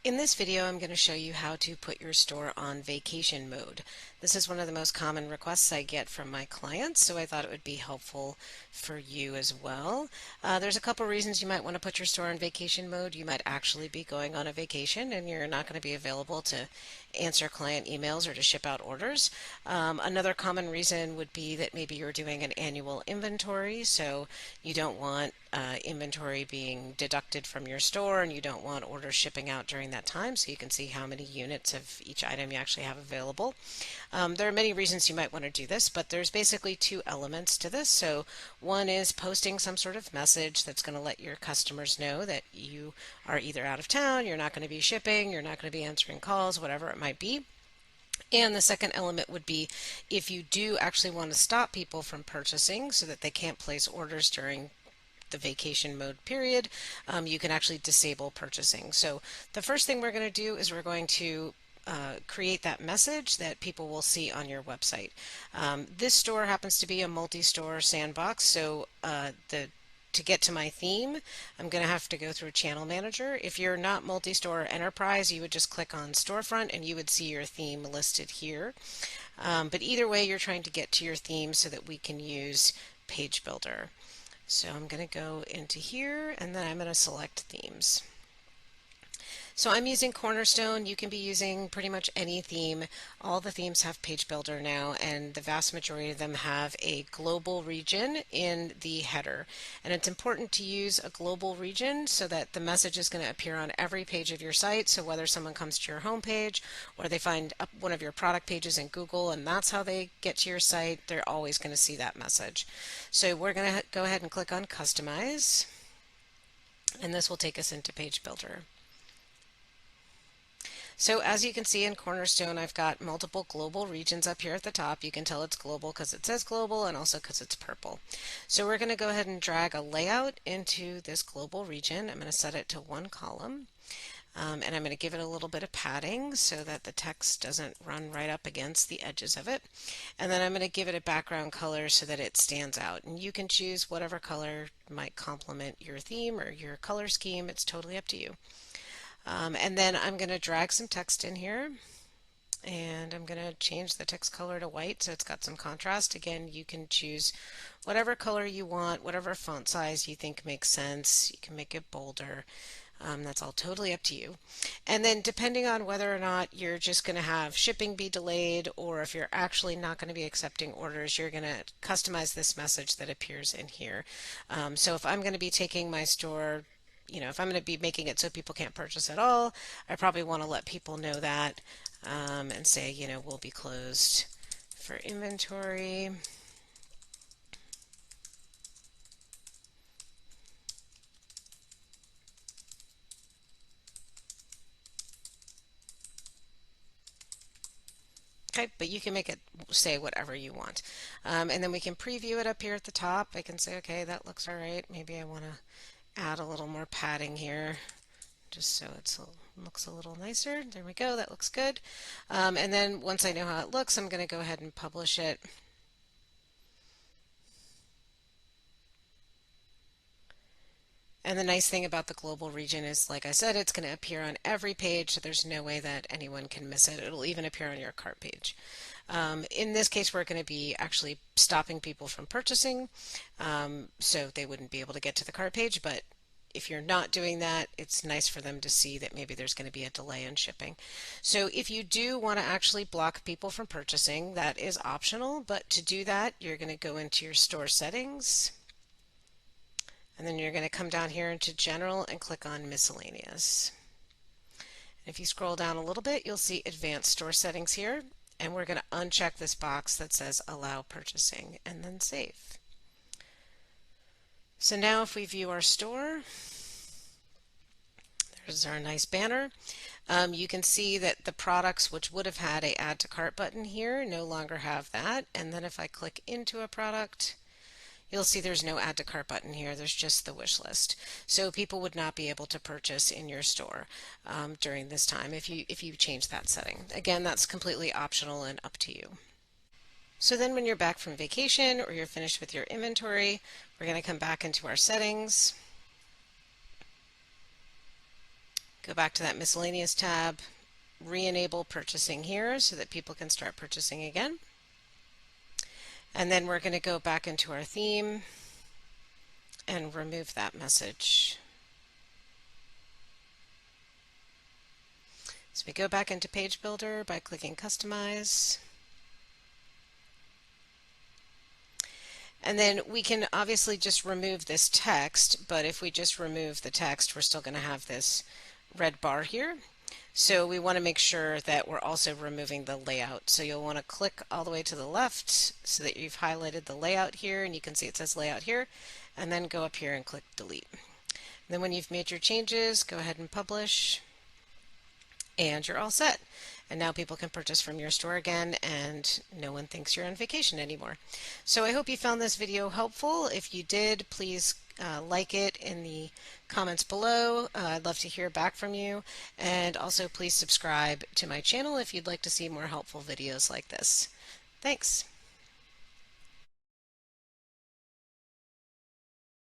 In this video, I'm going to show you how to put your store on vacation mode. This is one of the most common requests I get from my clients, so I thought it would be helpful for you as well. There's a couple reasons you might want to put your store on vacation mode. You might actually be going on a vacation and you're not going to be available to answer client emails or to ship out orders. Another common reason would be that maybe you're doing an annual inventory, so you don't want inventory being deducted from your store and you don't want orders shipping out during that time, so you can see how many units of each item you actually have available. There are many reasons you might want to do this, but there's basically two elements to this. So one is posting some sort of message that's going to let your customers know that you are either out of town, you're not going to be shipping, you're not going to be answering calls, whatever it might be. And the second element would be if you do actually want to stop people from purchasing so that they can't place orders during the vacation mode period, you can actually disable purchasing. So the first thing we're going to do is we're going to create that message that people will see on your website. This store happens to be a multi-store sandbox, so to get to my theme, I'm going to have to go through Channel Manager. If you're not multi-store or enterprise, you would just click on Storefront and you would see your theme listed here. But either way, you're trying to get to your theme so that we can use Page Builder. So I'm going to go into here and then I'm going to select themes. So I'm using Cornerstone. You can be using pretty much any theme. All the themes have Page Builder now, and the vast majority of them have a global region in the header. And it's important to use a global region so that the message is going to appear on every page of your site. So whether someone comes to your homepage or they find up one of your product pages in Google and that's how they get to your site, they're always going to see that message. So we're going to go ahead and click on Customize, and this will take us into Page Builder. So as you can see in Cornerstone, I've got multiple global regions up here at the top. You can tell it's global because it says global and also because it's purple. So we're going to go ahead and drag a layout into this global region. I'm going to set it to one column. And I'm going to give it a little bit of padding so that the text doesn't run right up against the edges of it. And then I'm going to give it a background color so that it stands out. And you can choose whatever color might complement your theme or your color scheme. It's totally up to you. And then I'm going to drag some text in here, and I'm going to change the text color to white so it's got some contrast. Again, you can choose whatever color you want, whatever font size you think makes sense. You can make it bolder. That's all totally up to you. And then depending on whether or not you're just going to have shipping be delayed or if you're actually not going to be accepting orders, you're going to customize this message that appears in here. So if I'm going to be taking my store, if I'm going to be making it so people can't purchase at all, I probably want to let people know that and say, we'll be closed for inventory. Okay, but you can make it say whatever you want. And then we can preview it up here at the top. I can say, okay, that looks all right. Maybe I want to add a little more padding here just so it looks a little nicer. There we go, that looks good. And then once I know how it looks, I'm going to go ahead and publish it. And the nice thing about the global region is, like I said, it's going to appear on every page, so there's no way that anyone can miss it. It'll even appear on your cart page. In this case, we're going to be actually stopping people from purchasing, so they wouldn't be able to get to the cart page, but if you're not doing that, it's nice for them to see that maybe there's going to be a delay in shipping. So if you do want to actually block people from purchasing, that is optional, but to do that, you're going to go into your store settings, and then you're going to come down here into General and click on Miscellaneous. If you scroll down a little bit, you'll see Advanced Store Settings here, and we're going to uncheck this box that says Allow Purchasing, and then Save. So now if we view our store, there's our nice banner. You can see that the products which would have had a Add to Cart button here no longer have that. And then if I click into a product, you'll see there's no Add to Cart button here. There's just the wish list. So people would not be able to purchase in your store during this time if you change that setting. Again, that's completely optional and up to you. So then when you're back from vacation or you're finished with your inventory, we're going to come back into our settings, Go back to that miscellaneous tab, re-enable purchasing here so that people can start purchasing again. And then we're going to go back into our theme and remove that message. So we go back into Page Builder by clicking Customize. And then we can obviously just remove this text, but if we just remove the text, we're still going to have this red bar here. So we want to make sure that we're also removing the layout. So you'll want to click all the way to the left so that you've highlighted the layout here, and you can see it says layout here, and then go up here and click delete. And then when you've made your changes, go ahead and publish, and you're all set. And now people can purchase from your store again, and no one thinks you're on vacation anymore. So I hope you found this video helpful. If you did, please like it in the comments below. I'd love to hear back from you. And also please subscribe to my channel if you'd like to see more helpful videos like this. Thanks.